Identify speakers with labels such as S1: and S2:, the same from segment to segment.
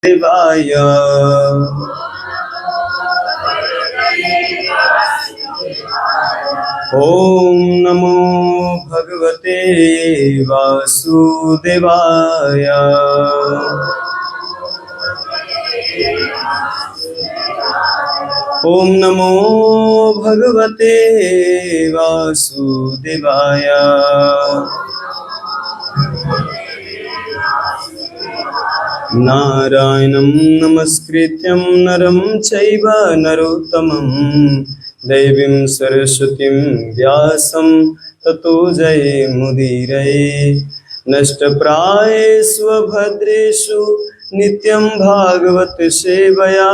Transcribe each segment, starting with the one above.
S1: देवाय। ओम नमो भगवते वासुदेवाय। ओम नमो भगवते वासुदेवाय। नारायणं नमस्कृत्यं नरं चैव नरोत्तमं देवीं सरस्वतीं व्यासं ततो जयमुदीरये। नष्टप्रायेषु भद्रेषु नित्यं भागवत सेवया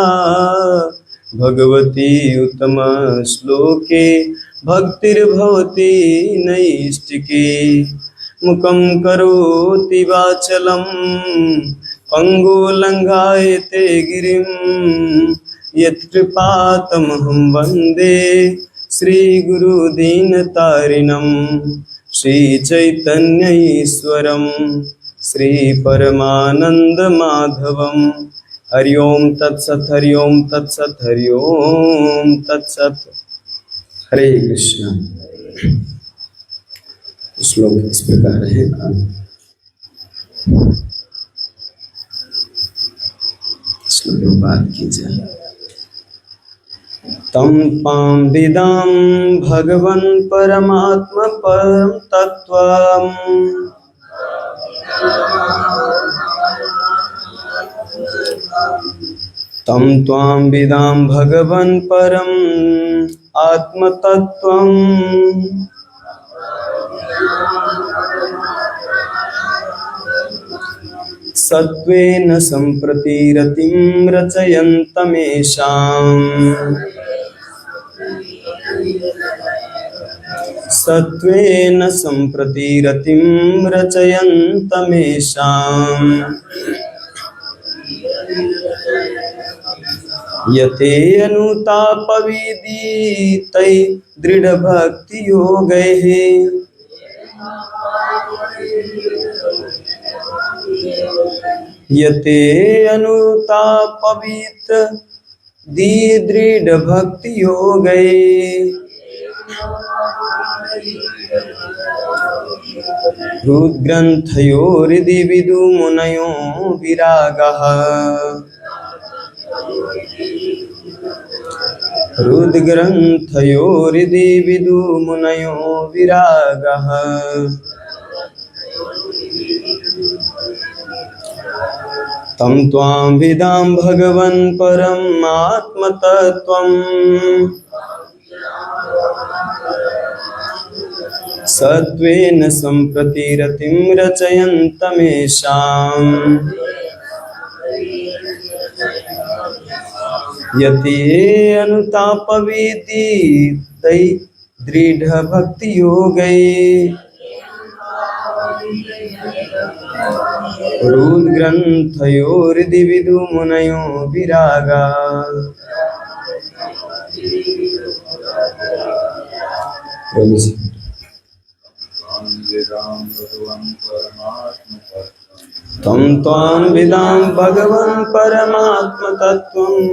S1: भगवती उत्तम श्लोके भक्तिर्भवति नैष्टिके। मुखं करोति वाचलं पङ्गुलङ्घायते गिरिं यत्कृपातमहं वन्दे श्रीगुरुदीनतारिणं श्रीचैतन्य ईश्वरं श्रीपरमानन्दमाधवं। हरि ओम तत्सत् हरि ओम तत्सत् हरि ओम तत्सत्। हरे कृष्ण। श्लोक इस प्रकार है। श्लोक बात की जाए। तम पां विदां भगवन् परमात्म परम तत्त्वम् तं त्वां विदां भगवन् परम आत्मतत्त्वम् सत्त्वेन सम्प्रति रतिं रचयन्तमेषाम् सत्त्वेन सम्प्रति रतिं रचयन्तमेषाम् यते अनुतापविदितै दृढभक्तियोगैः यते अनुतापविदितै हृद्ग्रन्थयोरिति विदुमुनयो विरागः हृद्ग्रन्थयोरिति विदुमुनयो विरागः। तं त्वां विदां भगवन् परमात्मतत्त्वम् सत्त्वेन सम्प्रति रतिं रचयन्तमेषाम् यते अनुतापविदितै दृढभक्तियोगैः हृद्ग्रन्थयोरिति विदुमुनयो विरागाः। तं त्वां विदां भगवन् परमात्मतत्त्वम्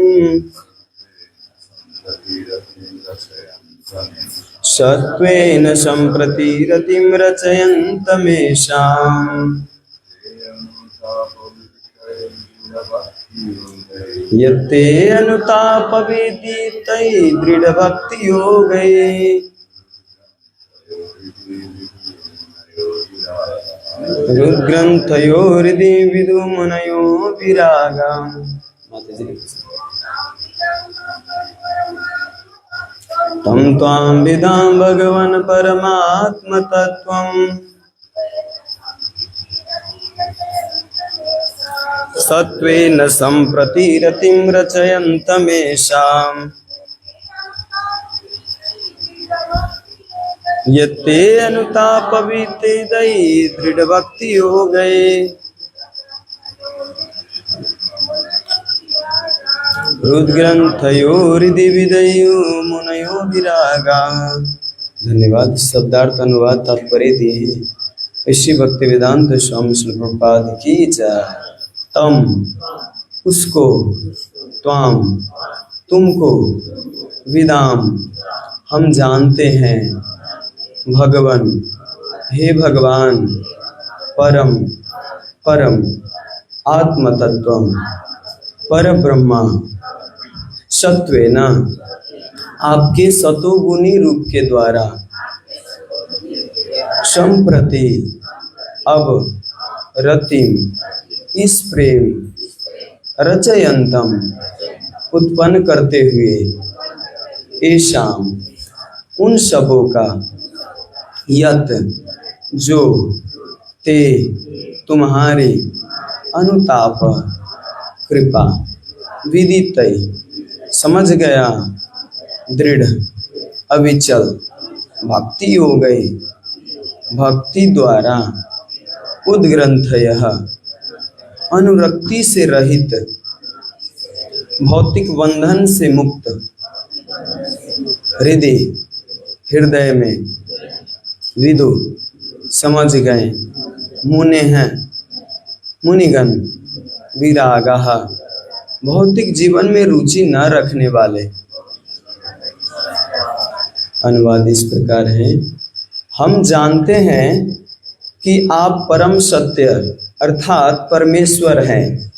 S1: सत्त्वेन सम्प्रति रतिं रचयन्तमेषाम् यते अनुतापविदितै दृढभक्तियोगैः हृद्ग्रन्थयोरिति विदुमुनयो विरागाः। तं त्वां विदां भगवन् परमात्मतत्त्वम् सत्त्वेन सम्प्रति रतिं रचयन्तमेषाम् यते अनुतापविदितै दृढभक्तियोगैः हृद्ग्रन्थयोरिति विदुमुनयो विरागाः। धन्यवाद। शब्दार्थ अनुवाद तात्पर्य दिए इसी भक्ति वेदांत स्वामी श्री प्रभुपाद की जय। तम उसको, त्वाम, तुमको, विदाम, हम जानते हैं, भगवन, हे भगवान, परम, परम, आत्मतत्वम, परब्रह्मा, सत्वेन, आपके सतोगुणी रूप के द्वारा, संप्रति, अब, रतिम, इस प्रेम, रचयंतम, उत्पन्न करते हुए, एशाम, उन सबों का, यत, जो, ते, तुम्हारी, अनुताप, कृपा, विदित, समझ गया, दृढ़, अविचल, भक्ति हो गई, भक्ति द्वारा, उद्ग्रंथयः, अनुरक्ति से रहित, भौतिक बंधन से मुक्त, हृदय, हृदय में, विदु, समझ गए, मुने हैं, मुनिगण, विरागः, भौतिक जीवन में रुचि न रखने वाले। अनुवाद इस प्रकार है, हम जानते हैं कि आप परम सत्य अर्थात परमेश्वर हैं,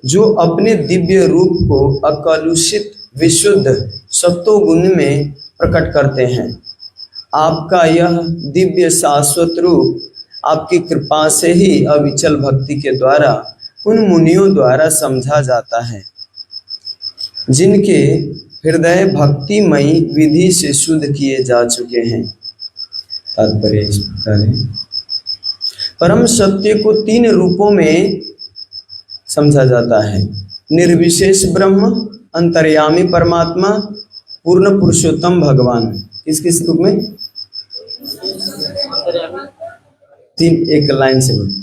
S1: जो अपने दिव्य रूप को अकलुषित विशुद्ध सत्वगुण में प्रकट करते हैं। आपका यह दिव्य शाश्वत रूप आपकी कृपा से ही अविचल भक्ति के द्वारा उन मुनियों द्वारा समझा जाता है, जिनके हृदय भक्तिमयी विधि से शुद्ध किए जा चुके हैं। तात्पर्य इस प्रकार है, परम सत्य को तीन रूपों में समझा जाता है, निर्विशेष ब्रह्म, अंतर्यामी परमात्मा, पूर्ण पुरुषोत्तम भगवान। किस किस रूप में? तीन, एक लाइन से बोलो।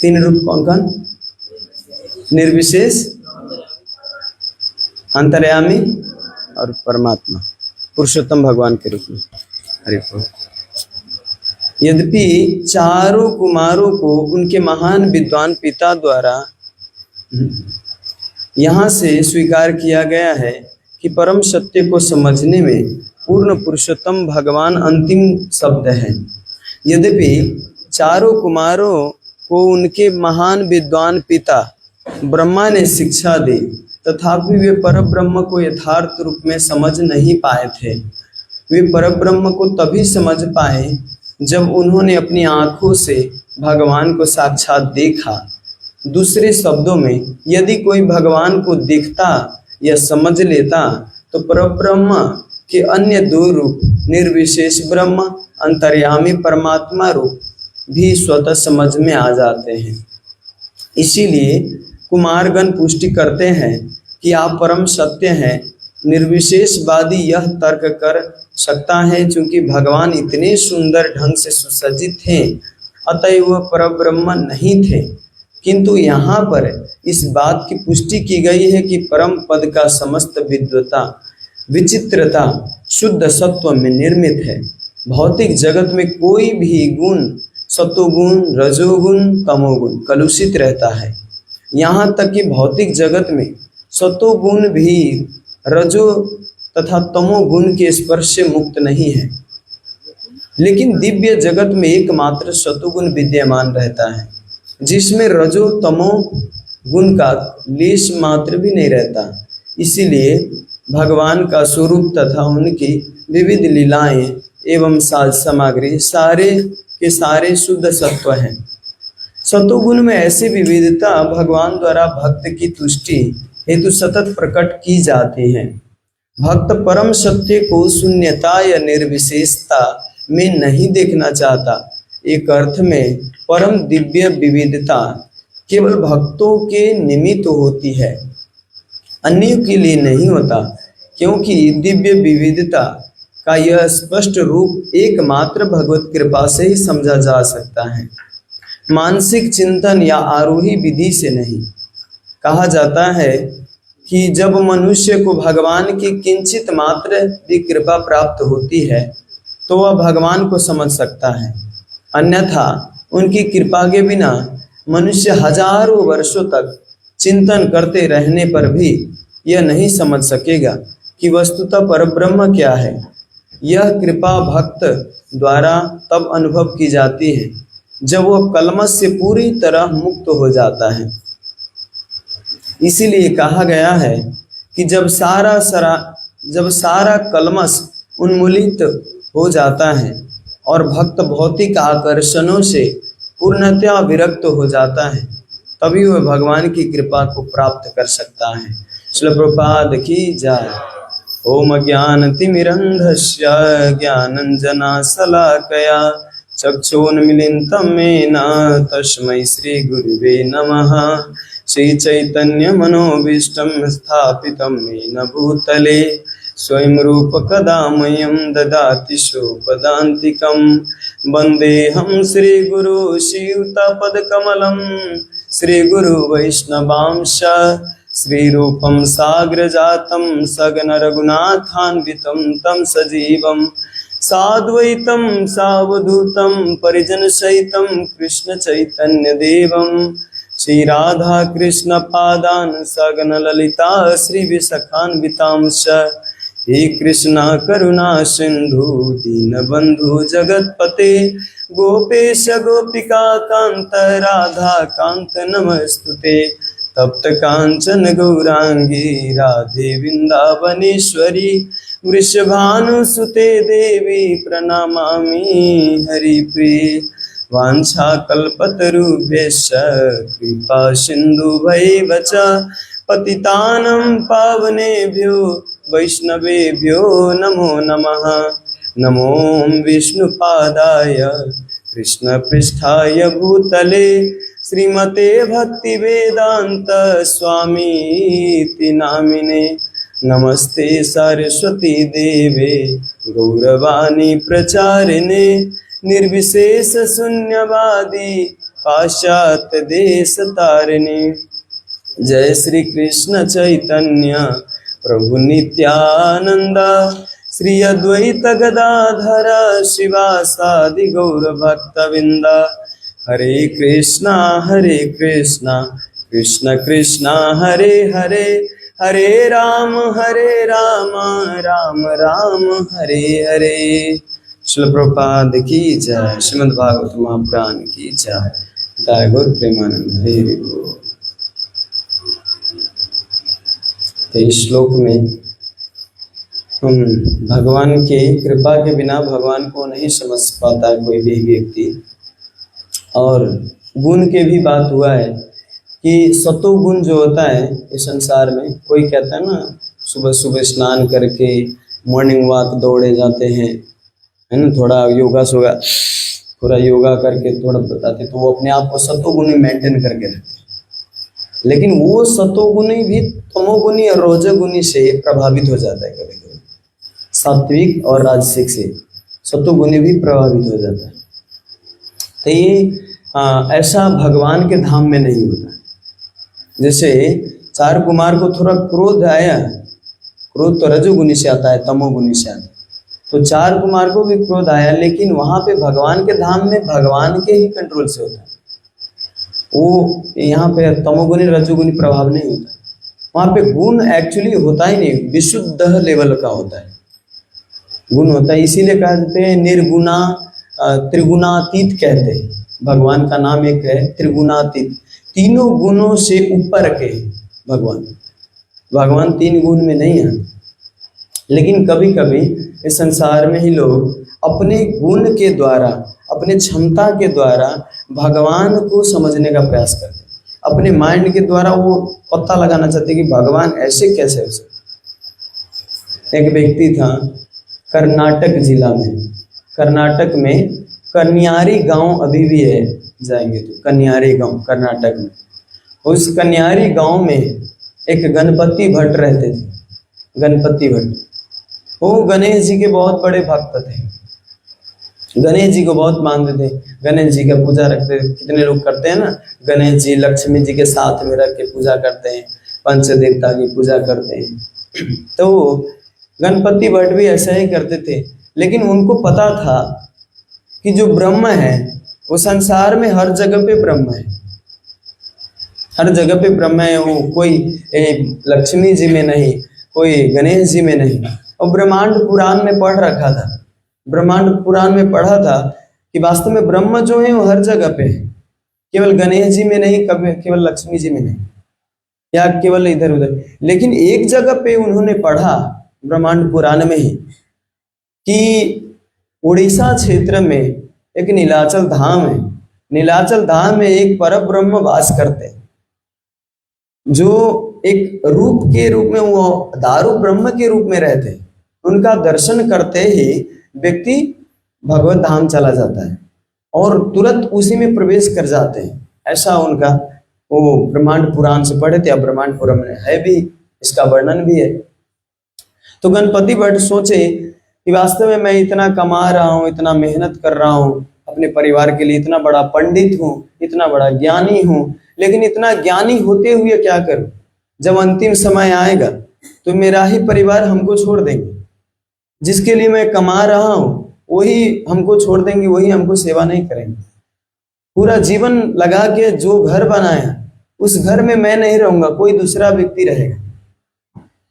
S1: तीन रूप कौन कौन? निर्विशेष, अंतर्यामी और परमात्मा, पुरुषोत्तम भगवान के रूप में। हरि बोल। यद्यपि चारों कुमारों को उनके महान विद्वान पिता द्वारा यहाँ से स्वीकार किया गया है कि परम सत्य को समझने में पूर्ण पुरुषोत्तम भगवान अंतिम शब्द है। यद्यपि चारों कुमारों को उनके महान विद्वान पिता ब्रह्मा ने शिक्षा दी, तथापि वे परब्रह्म को यथार्थ रूप में समझ नहीं पाए थे। वे परब्रह्म को तभी समझ पाए जब उन्होंने अपनी आंखों से भगवान को साक्षात देखा। दूसरे शब्दों में, यदि कोई भगवान को देखता या समझ लेता तो परब्रह्म के अन्य दो रूप, निर्विशेष ब्रह्म, अंतर्यामी परमात्मा रूप भी स्वतः समझ में आ जाते हैं। इसीलिए कुमारगण पुष्टि करते हैं कि आप परम सत्य हैं। निर्विशेषवादी यह तर्क कर सकता है, चूंकि भगवान इतने सुंदर ढंग से सुसज्जित थे, अतः वह परब्रह्म नहीं थे। किंतु यहाँ पर इस बात की पुष्टि की गई है कि परम पद का समस्त विद्वता, विचित्रता शुद्ध सत्व में निर्मित है। भौतिक जगत में कोई भी गुण, सत्वगुण, रजोगुण, तमोगुण कलुषित रहता है। यहाँ तक कि भौतिक जगत में सत्वगुण भी रजो तथा तमोगुण के स्पर्श से मुक्त नहीं है, लेकिन दिव्य जगत में एकमात्र सत्वगुण विद्यमान रहता है, जिसमें रजो तमो गुण का लेश मात्र भी नहीं रहता। इसीलिए भगवान का स्वरूप तथा उनकी विविध लीलाएं एवं साज सामग्री सारे के सारे शुद्ध सत्व हैं। सत्वगुण में ऐसी विविधता भगवान द्वारा भक्त की तुष्टि हेतु सतत प्रकट की जाती है। भक्त परम सत्य को शून्यता या निर्विशेषता में नहीं देखना चाहता। एक अर्थ में परम दिव्य विविधता केवल भक्तों के निमित्त होती है, अन्यों के लिए नहीं होता, क्योंकि दिव्य विविधता का यह स्पष्ट रूप एकमात्र भगवत कृपा से ही समझा जा सकता है, मानसिक चिंतन या आरोही विधि से नहीं। कहा जाता है कि जब मनुष्य को भगवान की किंचित मात्र भी कृपा प्राप्त होती है तो वह भगवान को समझ सकता है, अन्यथा उनकी कृपा के बिना मनुष्य हजारों वर्षों तक चिंतन करते रहने पर भी यह नहीं समझ सकेगा कि वस्तुतः परब्रह्म क्या है। यह कृपा भक्त द्वारा तब अनुभव की जाती है जब वह कलमश से पूरी तरह मुक्त हो जाता है। इसीलिए कहा गया है कि जब सारा कलमश उन्मूलित हो जाता है और भक्त भौतिक आकर्षणों से पूर्णतया विरक्त हो जाता है, तभी वह भगवान की कृपा को प्राप्त कर सकता है। श्रील प्रभुपाद की जय। ओम ज्ञानतिमिरन्धस्य ज्ञानञ्जनशलाकया चक्षुन्मीलितं येन तस्मै श्रीगुरुवे नमः। श्रीचैतन्यमनोभीष्टं स्थापितं येन भूतले स्वयं रूप कदा मह्यं ददाति स्वपदान्तिकं। वन्देऽहं श्रीगुरु श्रीयुतपदकमलं श्रीगुरु वैष्णवांश श्रीरूपं साग्रजातं सगन रघुनाथान्वितं तं सजीवं साद्वैतं सावधूतं परिजनसहितं कृष्ण चैतन्य देवं श्री राधा कृष्ण पादान सगन ललिता श्री विशाखान्वितांश। हे कृष्णा करुणा सिंधु दीनबंधु जगतपते गोपेश गोपिका कांत राधा कांत नमस्तुते। तप्त कांचन गौरांगी राधे वृंदावनेश्वरी वृषभानुसुते देवी प्रणमामि हरिप्रिये। वाञ्छाकल्पतरुभ्यश्च कृपा सिन्धुभैव च पतितानं पावनेभ्यो वैष्णवेभ्यो नमो नमः। नमो विष्णुपादाय कृष्णपृष्ठाय भूतले श्रीमते भक्तिवेदान्त स्वामीति नामिने। नमस्ते सरस्वती देवे गौरवाणी प्रचारिणे निर्विशेष शून्यवादी पाश्चात्य देश तारिणे। जय श्री कृष्ण चैतन्य प्रभु नित्यानंद श्री अद्वैत गदाधर शिवासादि गौर भक्तविंद। हरे कृष्णा कृष्ण कृष्णा हरे हरे हरे राम राम राम हरे हरे। श्रील प्रभुपाद की जय। श्रीमद् भागवत महापुराण की जय। दाय गौर प्रेमानंद हरे बोल। तो इस श्लोक में हम भगवान के कृपा के बिना भगवान को नहीं समझ पाता है कोई भी व्यक्ति। और गुण के भी बात हुआ है कि सतो गुण जो होता है इस संसार में, कोई कहता है ना सुबह सुबह स्नान करके मॉर्निंग वॉक दौड़े जाते हैं, है ना, थोड़ा योगा सोगा थोड़ा योगा करके थोड़ा बताते, तो वो अपने आप को सतोगुणी मेंटेन करके रखते हैं। लेकिन वो सतोगुणी भी तमोगुणी और रजोगुणी से प्रभावित हो जाता है कभी कभी। सात्विक और राजसिक से सतोगुणी भी प्रभावित हो जाता है। तो ये ऐसा भगवान के धाम में नहीं होता। जैसे 4 कुमार को थोड़ा क्रोध आया, क्रोध तो रजोगुणी से आता है, तमोगुणी से आता है, तो 4 कुमार को भी क्रोध आया, लेकिन वहां पे भगवान के धाम में भगवान के ही कंट्रोल से होता है। वो यहाँ पे तमोगुणी रजोगुणी प्रभाव नहीं होता। वहां पे गुण एक्चुअली होता ही नहीं, विशुद्ध लेवल का होता है गुण होता है। इसीलिए कहते हैं निर्गुणा त्रिगुणातीत कहते हैं। भगवान का नाम एक है त्रिगुणातीत, तीनों गुणों से ऊपर के भगवान 3 गुण में नहीं है। लेकिन कभी कभी इस संसार में ही लोग अपने गुण के द्वारा, अपने क्षमता के द्वारा भगवान को समझने का प्रयास करते हैं। अपने माइंड के द्वारा वो पता लगाना चाहते हैं कि भगवान ऐसे कैसे हो सकते। एक व्यक्ति था कर्नाटक जिला में, कर्नाटक में कन्यारी गांव अभी भी है, जाएंगे तो कन्यारी गांव कर्नाटक में। उस कन्यारी गांव में एक गणपति भट्ट रहते थे। गणपति भट्ट वो गणेश जी के बहुत बड़े भक्त थे, गणेश जी को बहुत मानते थे, गणेश जी का पूजा रखते थे। कितने लोग करते हैं ना, गणेश जी लक्ष्मी जी के साथ में रख के पूजा करते हैं, पंच देवता की पूजा करते हैं। तो गणपति भट्ट भी ऐसा ही करते थे। लेकिन उनको पता था कि जो ब्रह्म है वो संसार में हर जगह पे ब्रह्म है। हर जगह पे ब्रह्म है, वो कोई लक्ष्मी जी में नहीं, कोई गणेश जी में नहीं। और ब्रह्मांड पुराण में पढ़ रखा था, ब्रह्मांड पुराण में पढ़ा था कि वास्तव में ब्रह्म जो है वो हर जगह पे है, केवल गणेश जी में नहीं, कभी केवल लक्ष्मी जी में नहीं, या केवल इधर उधर। लेकिन एक जगह पे उन्होंने पढ़ा ब्रह्मांड पुराण में ही कि उड़ीसा क्षेत्र में एक नीलाचल धाम है, नीलाचल धाम में एक परम ब्रह्म वास करते हैं, जो एक रूप के रूप में, वो दारू ब्रह्म के रूप में रहते हैं। उनका दर्शन करते ही व्यक्ति भगवत धाम चला जाता है और तुरंत उसी में प्रवेश कर जाते हैं। ऐसा उनका, वो ब्रह्मांड पुराण से पढ़े थे, अब ब्रह्मांड पुराण में है भी, इसका वर्णन भी है। तो गणपति भट्ट सोचे कि वास्तव में मैं इतना कमा रहा हूँ, इतना मेहनत कर रहा हूँ अपने परिवार के लिए, इतना बड़ा पंडित हूँ, इतना बड़ा ज्ञानी हूँ, लेकिन इतना ज्ञानी होते हुए क्या करूँ? जब अंतिम समय आएगा तो मेरा ही परिवार हमको छोड़ देंगे, जिसके लिए मैं कमा रहा हूँ वही हमको छोड़ देंगे, वही हमको सेवा नहीं करेंगे। पूरा जीवन लगा के जो घर बनाया उस घर में मैं नहीं रहूंगा, कोई दूसरा व्यक्ति रहेगा।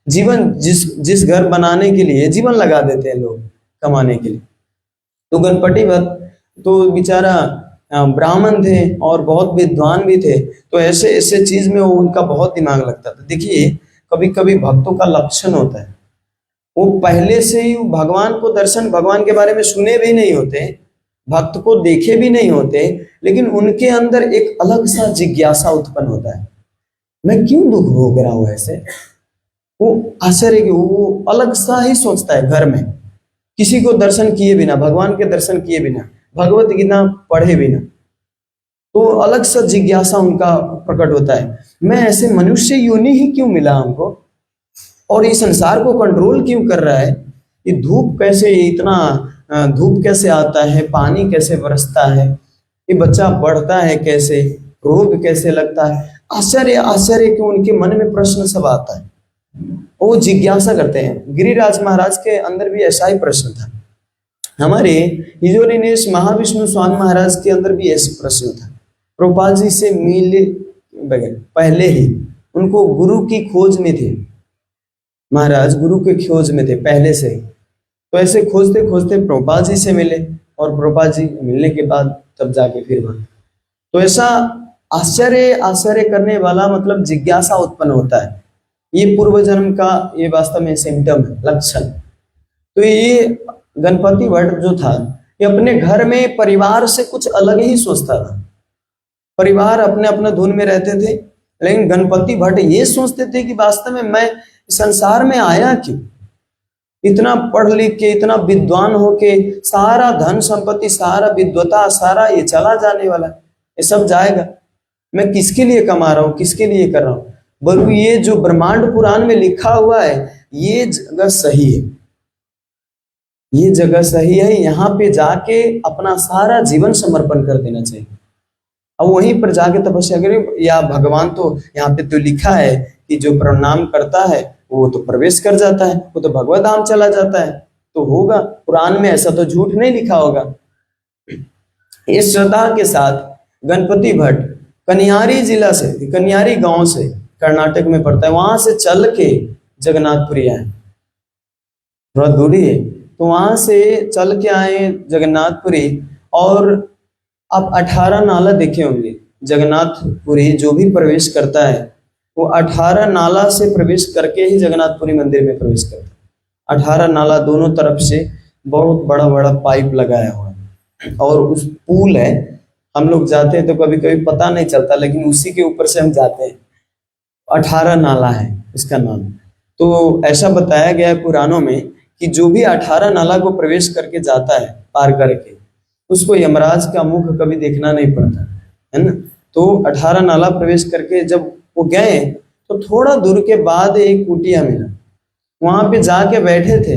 S1: जीवन जिस घर बनाने के लिए जीवन लगा देते हैं लोग कमाने के लिए। तो गणपति भट्ट तो बेचारा ब्राह्मण थे और बहुत विद्वान भी थे, तो ऐसे ऐसे चीज में उनका बहुत दिमाग लगता था। देखिए कभी कभी भक्तों का लक्षण होता है, वो पहले से ही भगवान को दर्शन, भगवान के बारे में सुने भी नहीं होते, भक्त को देखे भी नहीं होते, लेकिन उनके अंदर एक अलग सा जिज्ञासा उत्पन्न होता है, मैं क्यों दुख भोग रहा हूं ऐसे। वो आश्चर्य की, वो अलग सा ही सोचता है घर में, किसी को दर्शन किए बिना, भगवान के दर्शन किए बिना, भगवत गीता पढ़े बिना, तो अलग सा जिज्ञासा उनका प्रकट होता है, मैं ऐसे मनुष्य योनि ही क्यों मिला हमको, और ये संसार को कंट्रोल क्यों कर रहा है, ये धूप कैसे, इतना धूप कैसे आता है, पानी कैसे बरसता है, ये बच्चा बढ़ता है कैसे, रोग कैसे लगता है। आश्चर्य आश्चर्य क्यों उनके मन में प्रश्न सब आता है, वो जिज्ञासा करते हैं। गिरिराज महाराज के अंदर भी ऐसा ही प्रश्न था, हमारे हिजोरिनेश महाविष्णु स्वामी महाराज के अंदर भी ऐसा प्रश्न था। प्रभुपाद जी से मिले बगैर पहले ही उनको गुरु की खोज में थे, महाराज गुरु के खोज में थे पहले से ही। तो ऐसे खोजते खोजते प्रभुपाद जी से मिले, और प्रभुपाद जी मिलने के बाद तब जाके फिर वहां, तो ऐसा आश्चर्य आश्चर्य करने वाला मतलब जिज्ञासा उत्पन्न होता है। ये पूर्व जन्म का ये वास्तव में सिम्टम है, लक्षण। तो ये गणपति भट्ट जो था, ये अपने घर में परिवार से कुछ अलग ही सोचता था, परिवार अपने अपने धुन में रहते थे, लेकिन गणपति भट्ट ये सोचते थे कि वास्तव में मैं संसार में आया क्यों, इतना पढ़ लिख के, इतना विद्वान होके, सारा धन संपत्ति, सारा विद्वता, सारा ये चला जाने वाला, ये सब जाएगा, मैं किसके लिए कमा रहा हूँ, किसके लिए कर रहा हूँ। बल्कि ये जो ब्रह्मांड पुराण में लिखा हुआ है, ये जगह सही है, ये जगह सही है, यहाँ पे जाके अपना सारा जीवन समर्पण कर देना चाहिए। अब वहीं पर जाके तपस्या करें, या भगवान तो यहाँ पे तो लिखा है कि जो प्रणाम करता है वो तो प्रवेश कर जाता है, वो तो भगवत धाम चला जाता है, तो होगा, पुराण में ऐसा तो झूठ नहीं लिखा होगा। इस श्रद्धा के साथ गणपति भट्ट कन्यारी जिला से, कन्यारी गांव से, कर्नाटक में पड़ता है, वहां से चल के जगन्नाथपुरी आए, थोड़ा दूरी है, तो वहां से चल के आए जगन्नाथपुरी। और आप 18 नाला देखे होंगे, जगन्नाथपुरी जो भी प्रवेश करता है वो 18 नाला से प्रवेश करके ही जगन्नाथपुरी मंदिर में प्रवेश करता है। 18 नाला दोनों तरफ से बहुत बड़ा बड़ा पाइप लगाया हुआ है, और उस पुल है, हम लोग जाते हैं तो कभी कभी पता नहीं चलता, लेकिन उसी के ऊपर से हम जाते हैं। 18 नाला है इसका नाम। तो ऐसा बताया गया है पुराणों में कि जो भी 18 नाला को प्रवेश करके जाता है, पार करके, उसको यमराज का मुख कभी देखना नहीं पड़ता है ना। तो 18 नाला प्रवेश करके जब वो गए तो थोड़ा दूर के बाद एक कुटिया मिला, वहां पे जाके बैठे थे,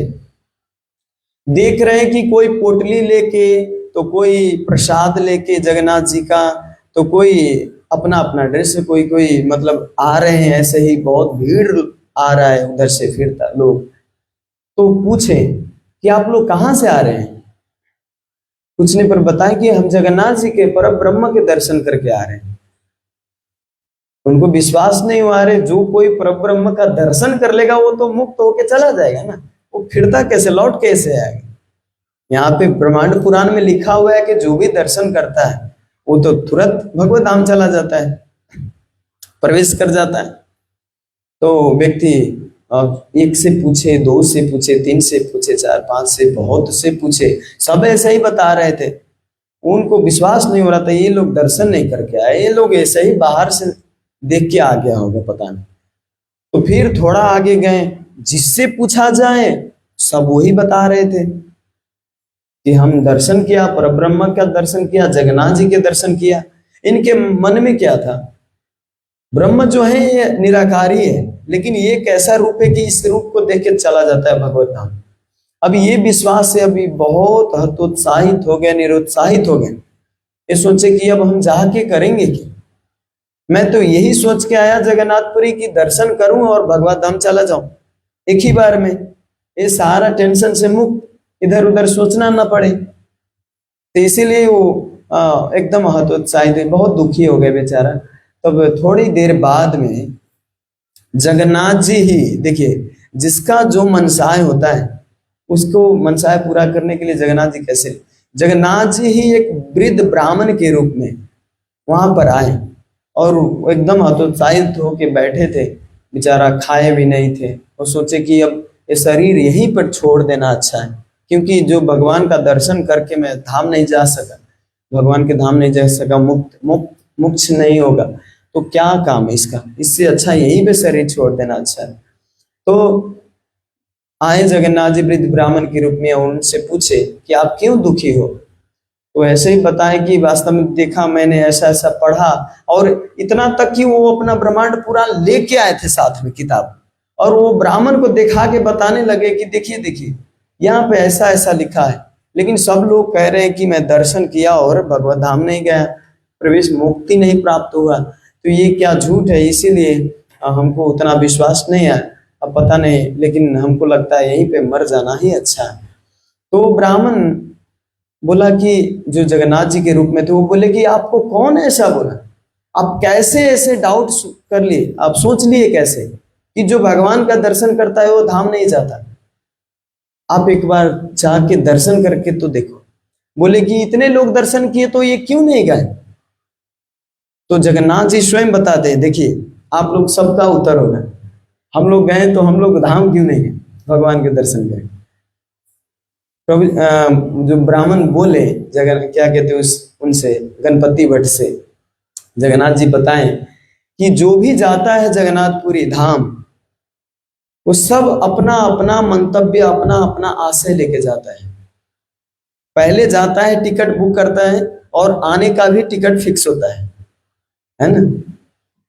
S1: देख रहे कि कोई पोटली लेके, तो कोई प्रसाद लेके जगन्नाथ जी का, तो कोई अपना अपना ड्रेस, कोई कोई मतलब आ रहे हैं, ऐसे ही बहुत भीड़ आ रहा है उधर से फिरता लोग। तो पूछे कि आप लोग कहाँ से आ रहे हैं, पूछने पर बताया कि हम जगन्नाथ जी के परम ब्रह्म के दर्शन करके आ रहे हैं। उनको विश्वास नहीं हुआ, अरे जो कोई परब्रह्म का दर्शन कर लेगा वो तो मुक्त होके चला जाएगा ना, वो फिरता कैसे, लौट कैसे आएगा। यहाँ पे ब्रह्मांड पुराण में लिखा हुआ है कि जो भी दर्शन करता है वो तो तुरंत भगवत धाम चला जाता है, प्रवेश कर जाता है। तो व्यक्ति एक से पूछे, दो से पूछे, तीन से पूछे, चार पांच से, बहुत से पूछे, सब ऐसे ही बता रहे थे। उनको विश्वास नहीं हो रहा था, ये लोग दर्शन नहीं करके आए, ये लोग ऐसे ही बाहर से देख के आ गया होगा, पता नहीं। तो फिर थोड़ा आगे गए, जिससे पूछा जाए सब वही बता रहे थे कि हम दर्शन किया, परब्रह्म का दर्शन किया, जगन्नाथ जी के दर्शन किया। इनके मन में क्या था, ब्रह्म जो है ये निराकारी है, लेकिन ये कैसा रूप है कि इस रूप को देख के चला जाता है भगवत धाम। अब ये विश्वास से अभी बहुत हतोत्साहित हो गए, निरुत्साहित हो गए। ये सोचे कि अब हम जाके करेंगे क्या, मैं तो यही सोच के आया जगन्नाथपुरी की दर्शन करूं और भगवत धाम चला जाऊं एक ही बार में, ये सारा टेंशन से मुक्त, इधर उधर सोचना ना पड़े। तो इसीलिए वो एकदम हतोत्साहित है, बहुत दुखी हो गए बेचारा। तब थोड़ी देर बाद में जगन्नाथ जी ही, देखिए जिसका जो मनसाय होता है उसको मनसाय पूरा करने के लिए जगन्नाथ जी कैसे, जगन्नाथ जी ही एक वृद्ध ब्राह्मण के रूप में वहां पर आए और एकदम हतोत्साहित होके बैठे थे। बेचारा खाए भी नहीं थे और सोचे कि अब ये शरीर यहीं पर छोड़ देना अच्छा है, क्योंकि जो भगवान का दर्शन करके मैं धाम नहीं जा सका, भगवान के धाम नहीं जा सका, मोक्ष नहीं होगा, तो क्या काम है इसका, इससे अच्छा यहीं पे शरीर छोड़ देना अच्छा है। तो आए जगन्नाथ जी वृद्ध ब्राह्मण के रूप में, उनसे पूछे कि आप क्यों दुखी हो। तो ऐसे ही बताएं कि वास्तव में देखा मैंने, ऐसा ऐसा पढ़ा, और इतना तक कि वो अपना ब्रह्मांड पुराण लेके आए थे साथ में किताब, और वो ब्राह्मण को दिखा के बताने लगे कि देखिए देखिए यहाँ पे ऐसा ऐसा लिखा है। लेकिन सब लोग कह रहे हैं कि मैं दर्शन किया और भगवत धाम नहीं गया, प्रवेश मुक्ति नहीं प्राप्त हुआ, तो ये क्या झूठ है, इसीलिए हमको उतना विश्वास नहीं है। अब पता नहीं, लेकिन हमको लगता है यहीं पे मर जाना ही अच्छा है। तो ब्राह्मण बोला कि जो जगन्नाथ जी के रूप में थे, वो बोले कि आपको कौन ऐसा बोला, आप कैसे ऐसे डाउट कर लिए, आप सोच लिए कैसे कि जो भगवान का दर्शन करता है वो धाम नहीं जाता, आप एक बार जाके दर्शन करके तो देखो। बोले कि इतने लोग दर्शन किए तो ये क्यों नहीं गए। तो जगन्नाथ जी स्वयं बताते हैं, देखिए आप लोग सबका उत्तर होगा, हम लोग गए तो हम लोग धाम क्यों नहीं गए, भगवान के दर्शन गए। तो जो ब्राह्मण बोले क्या कहते हैं उनसे, गणपति भट्ट से, जगन्नाथ जी बताएं कि जो भी जाता है जगन्नाथपुरी धाम, वो सब अपना अपना मंतव्य, अपना अपना आशय लेके जाता है। पहले जाता है, टिकट बुक करता है, और आने का भी टिकट फिक्स होता है ना,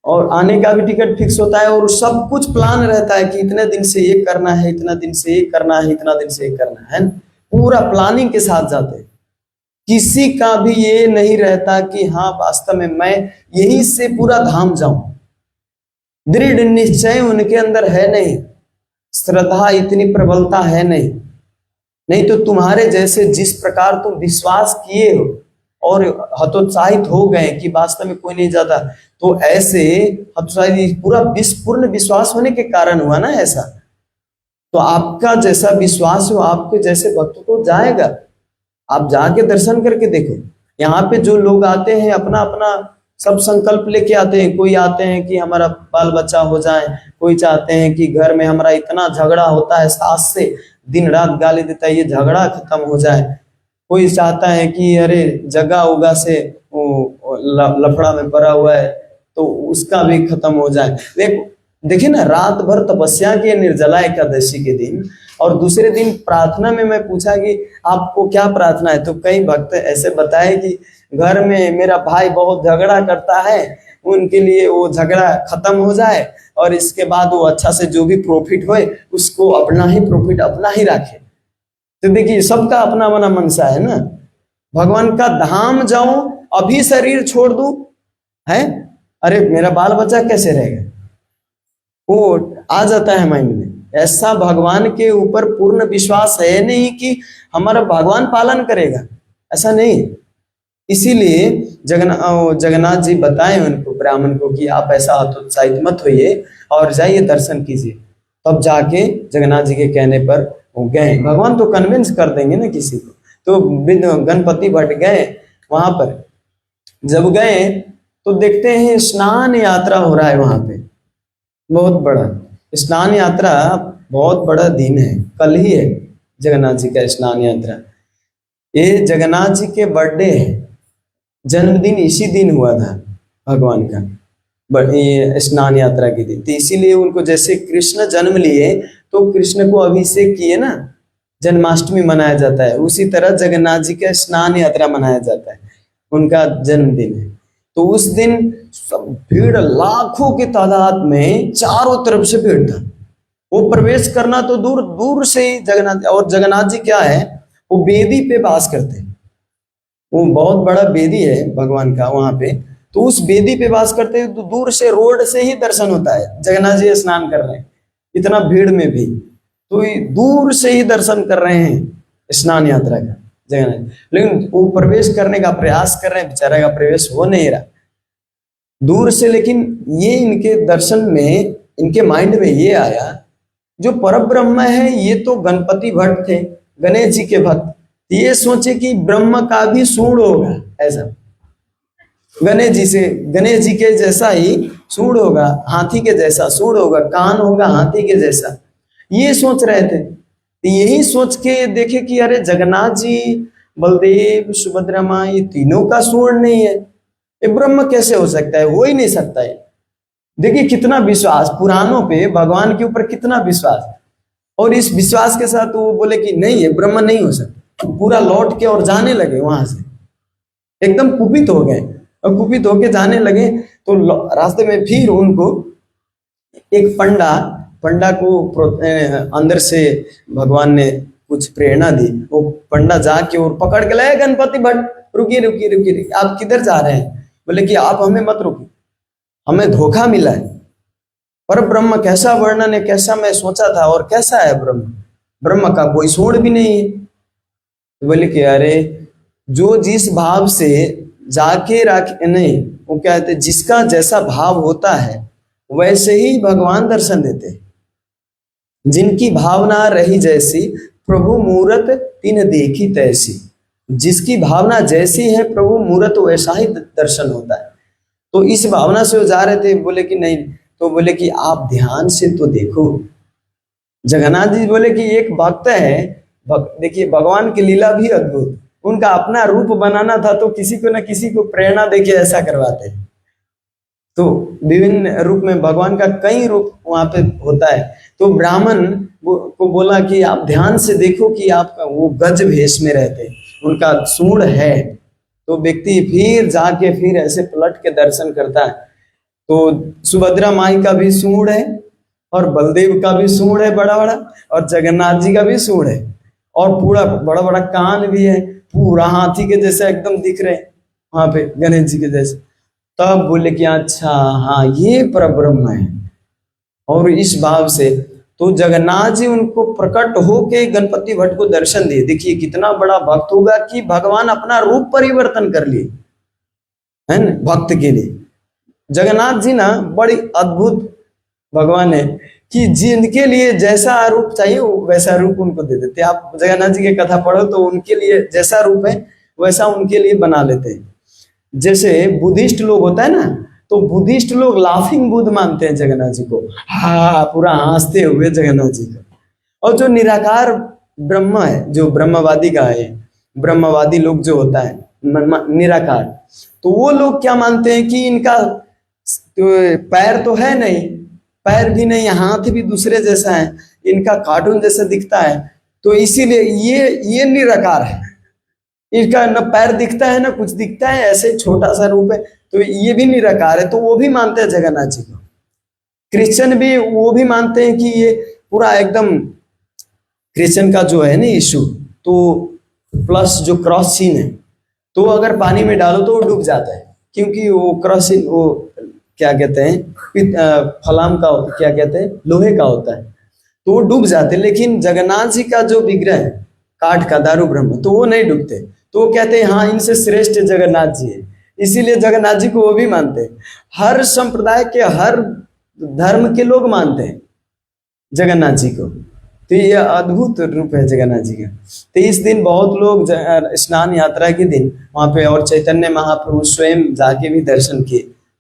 S1: और आने का भी टिकट फिक्स होता है, और सब कुछ प्लान रहता है कि इतने दिन से ये करना है, इतना दिन से ये करना है, इतना दिन से ये करना है, पूरा प्लानिंग के साथ जाते हैं। किसी का भी ये नहीं रहता कि हाँ वास्तव में मैं यहीं से पूरा धाम जाऊं, दृढ़ निश्चय उनके अंदर है नहीं, श्रद्धा इतनी प्रबलता है नहीं। नहीं तो तुम्हारे जैसे जिस प्रकार तुम विश्वास किए हो और हतोत्साहित हो गए कि वास्तव में कोई नहीं जाता, तो ऐसे हतोत्साहित पूरा पूर्ण विश्वास होने के कारण हुआ ना ऐसा। तो आपका जैसा विश्वास हो, आपके जैसे भक्त को जाएगा, आप जाके दर्शन करके देखो। यहाँ पे जो लोग आते हैं अपना अपना सब संकल्प लेके आते हैं, कोई आते हैं कि हमारा बाल बच्चा हो जाए, कोई चाहते हैं कि घर में हमारा इतना झगड़ा होता है, सास से दिन रात गाली देता है, ये झगड़ा खत्म हो जाए। कोई चाहता है कि अरे जगह उगा से लफड़ा में पड़ा हुआ है तो उसका भी खत्म हो जाए। देखिए ना, रात भर तपस्या की निर्जला एकादशी के दिन, और दूसरे दिन प्रार्थना में मैं पूछा कि आपको क्या प्रार्थना है, तो कई भक्त ऐसे बताए कि घर में मेरा भाई बहुत झगड़ा करता है, उनके लिए वो झगड़ा खत्म हो जाए, और इसके बाद वो अच्छा से जो भी प्रॉफिट होए उसको अपना ही प्रॉफिट अपना ही रखे। तो देखिए सबका अपना अपना मनसा है ना, भगवान का धाम जाऊं अभी शरीर छोड़ दूं है, अरे मेरा बाल बच्चा कैसे रहेगा, वो आ जाता है माइंड में। ऐसा भगवान के ऊपर पूर्ण विश्वास है नहीं कि हमारा भगवान पालन करेगा, ऐसा नहीं। इसीलिए जगन्नाथ जी बताए उनको, ब्राह्मण को, कि आप ऐसा हतोत्साहित मत होइए और जाइए दर्शन कीजिए। तब जाके जगन्नाथ जी के कहने पर वो गए। भगवान तो कन्विंस कर देंगे ना किसी को। तो गणपति भट्ट गए वहां पर। जब गए तो देखते हैं स्नान यात्रा हो रहा है वहां पे, बहुत बड़ा स्नान यात्रा, बहुत बड़ा दिन है, कल ही है जगन्नाथ जी का स्नान यात्रा। ये जगन्नाथ जी के बर्थडे है, जन्मदिन इसी दिन हुआ था भगवान का, ये स्नान यात्रा के दिन। तो इसीलिए उनको, जैसे कृष्ण जन्म लिए तो कृष्ण को अभिषेक किए ना, जन्माष्टमी मनाया जाता है, उसी तरह जगन्नाथ जी का स्नान यात्रा मनाया जाता है, उनका जन्मदिन है। तो उस दिन सब भीड़, लाखों की तादाद में चारों तरफ से भीड़ था। वो प्रवेश करना तो दूर दूर से ही जगन्नाथ, और जगन्नाथ जी क्या है, वो बेदी पे वास करते हैं। वो बहुत बड़ा बेदी है भगवान का वहां पे, तो उस बेदी पे वास करते हैं। तो दूर से, रोड से ही दर्शन होता है, जगन्नाथ जी स्नान कर रहे हैं इतना भीड़ में भी, तो दूर से ही दर्शन कर रहे हैं स्नान यात्रा का जगन्नाथ। लेकिन वो प्रवेश करने का प्रयास कर रहे हैं, बेचारा का प्रवेश हो नहीं रहा दूर से। लेकिन ये इनके दर्शन में, इनके माइंड में ये आया, जो परम ब्रह्म है ये तो गणपति भट्ट थे, गणेश जी के भक्त। ये सोचे कि ब्रह्म का भी सूंड होगा ऐसा, गणेश जी के जैसा ही सूंड होगा, हाथी के जैसा सूंड होगा, कान होगा हाथी के जैसा, ये सोच रहे थे। तो यही सोच के देखे कि अरे जगन्नाथ जी, बलदेव, सुभद्रा माँ, ये तीनों का सूंड नहीं है, ये ब्रह्म कैसे हो सकता है, हो ही नहीं सकता है। देखिए कितना विश्वास पुराणों पे, भगवान के ऊपर कितना विश्वास, और इस विश्वास के साथ वो बोले कि नहीं, ये ब्रह्म नहीं हो सकता। पूरा लौट के और जाने लगे वहां से, एकदम कुपित हो गए, और कुपित होके जाने लगे। तो रास्ते में फिर उनको एक पंडा को अंदर से भगवान ने कुछ प्रेरणा दी। वो पंडा जाके और पकड़ के लाए गणपति भट्ट, रुकिए, आप किधर जा रहे हैं? बोले कि आप हमें मत रोकिए, हमें धोखा मिला है। पर ब्रह्म कैसा वर्णन है, कैसा मैं सोचा था और कैसा है ब्रह्म का कोई सूंड भी नहीं है। बोले कि अरे जो जिस भाव से जाके नहीं, वो कहते जिसका जैसा भाव होता है वैसे ही भगवान दर्शन देते हैं। जिनकी भावना रही जैसी, प्रभु मूरत तिन देखी तैसी। जिसकी भावना जैसी है, प्रभु मूरत वैसा ही दर्शन होता है। तो इस भावना से वो जा रहे थे। बोले कि नहीं, तो बोले कि आप ध्यान से तो देखो। जगन्नाथ जी बोले कि एक भक्त है, देखिए भगवान की लीला भी अद्भुत, उनका अपना रूप बनाना था तो किसी को न किसी को प्रेरणा देके ऐसा करवाते हैं। तो विभिन्न रूप में भगवान का कई रूप वहां पे होता है। तो ब्राह्मण को बोला कि आप ध्यान से देखो कि आपका वो गज भेष में रहते, उनका सूंड है। तो व्यक्ति फिर जाके फिर ऐसे पलट के दर्शन करता है। तो सुभद्रा माई का भी सूंड है, और बलदेव का भी सूंड है बड़ा बड़ा, और जगन्नाथ जी का भी सूंड है, और पूरा बड़ा बड़ा कान भी है, पूरा हाथी के जैसा एकदम दिख रहे वहां पे, गणेश जी के जैसे। तब बोले कि अच्छा हाँ, ये परब्रह्म है। और इस भाव से तो जगन्नाथ जी उनको प्रकट होके गणपति भट्ट को दर्शन दिए। देखिए कितना बड़ा भक्त होगा कि भगवान अपना रूप परिवर्तन कर लिए, है ना, भक्त के लिए। जगन्नाथ जी ना बड़ी अद्भुत भगवान है कि जिनके लिए जैसा रूप चाहिए वैसा रूप उनको दे देते। आप जगन्नाथ जी की कथा पढ़ो तो उनके लिए जैसा रूप है वैसा उनके लिए बना लेते हैं। जैसे बुद्धिस्ट लोग होता है ना, तो बुद्धिस्ट लोग लाफिंग बुद्ध मानते हैं जगन्नाथ जी को, हाँ पूरा हंसते हुए जगन्नाथ जी को। और जो निराकार ब्रह्म है, जो ब्रह्मवादी का है, ब्रह्मवादी लोग जो होता है निराकार, तो वो लोग क्या मानते हैं कि इनका तो पैर तो है नहीं, पैर भी नहीं, हाथ भी दूसरे जैसा है, इनका कार्टून जैसा दिखता है, तो इसीलिए ये निराकार है। इनका न पैर दिखता है न कुछ दिखता है, ऐसे छोटा सा रूप है, तो ये भी निराकार है। तो वो भी मानते हैं जगन्नाथ जी को। क्रिश्चियन भी वो भी मानते हैं कि ये पूरा एकदम, क्रिश्चियन का जो है ना यीशु, तो प्लस जो क्रॉस सीन है, तो अगर पानी में डालो तो वो डूब जाता है, क्योंकि वो क्रॉस सीन, वो क्या कहते हैं, फलाम का, क्या कहते हैं, लोहे का होता है, तो वो डूब जाते। लेकिन जगन्नाथ जी का जो विग्रह है काठ का, दारू ब्रह्म, तो वो नहीं डूबते, तो वो कहते हैं हाँ इनसे श्रेष्ठ जगन्नाथ जी है, इसीलिए जगन्नाथ जी को वो भी मानते हैं। हर संप्रदाय के, हर धर्म के लोग मानते हैं जगन्नाथ जी को। तो ये अद्भुत रूप है जगन्नाथ जी का। तो इस दिन बहुत लोग स्नान यात्रा के दिन वहाँ पे, और चैतन्य महाप्रभु स्वयं जाके भी दर्शन किए।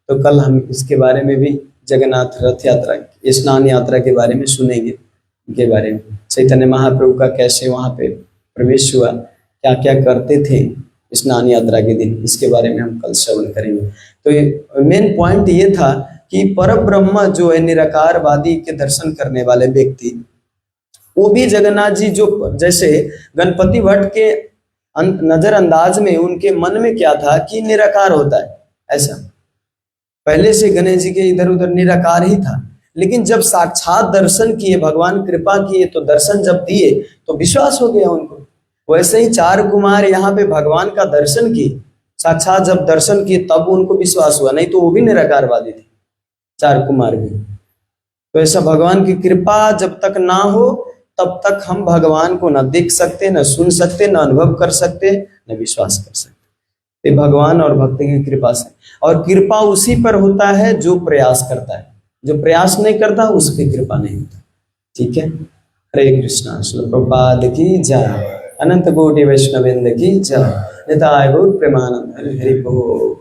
S1: तो कल हम इसके बारे में भी, जगन्नाथ रथ यात्रा, स्नान यात्रा के बारे में सुनेंगे, के बारे में चैतन्य महाप्रभु का कैसे वहाँ पे प्रवेश हुआ, क्या क्या करते थे स्नान यात्रा के दिन, इसके बारे में हम कल श्रवण करेंगे। तो मेन पॉइंट ये था कि पर ब्रह्म जो है निराकारवादी के दर्शन करने वाले व्यक्ति, वो भी जगन्नाथ जी जो जैसे गणपति भट्ट के नजरअंदाज में उनके मन में क्या था कि निराकार होता है, ऐसा पहले से गणेश जी के इधर उधर निराकार ही था। लेकिन जब साक्षात दर्शन किए, भगवान कृपा किए, तो दर्शन जब दिए तो विश्वास हो गया उनको। वैसे ही चार कुमार यहाँ पे भगवान का दर्शन किए, साक्षात जब दर्शन किए तब उनको विश्वास हुआ, नहीं तो वो भी निराकारवादी थे चार कुमार भी। तो ऐसा भगवान की कृपा जब तक ना हो तब तक हम भगवान को ना देख सकते, ना सुन सकते, ना अनुभव कर सकते, ना विश्वास कर सकते। ये भगवान और भक्ति की कृपा से, और कृपा उसी पर होता है जो प्रयास करता है, जो प्रयास नहीं करता उस पर कृपा नहीं होता। ठीक है, हरे कृष्णा। श्रील प्रभुपाद की जय, अनंत कोटि वैष्णवेंद्र की जय, निताय गौर प्रेमानंद। हरि हरि बोल।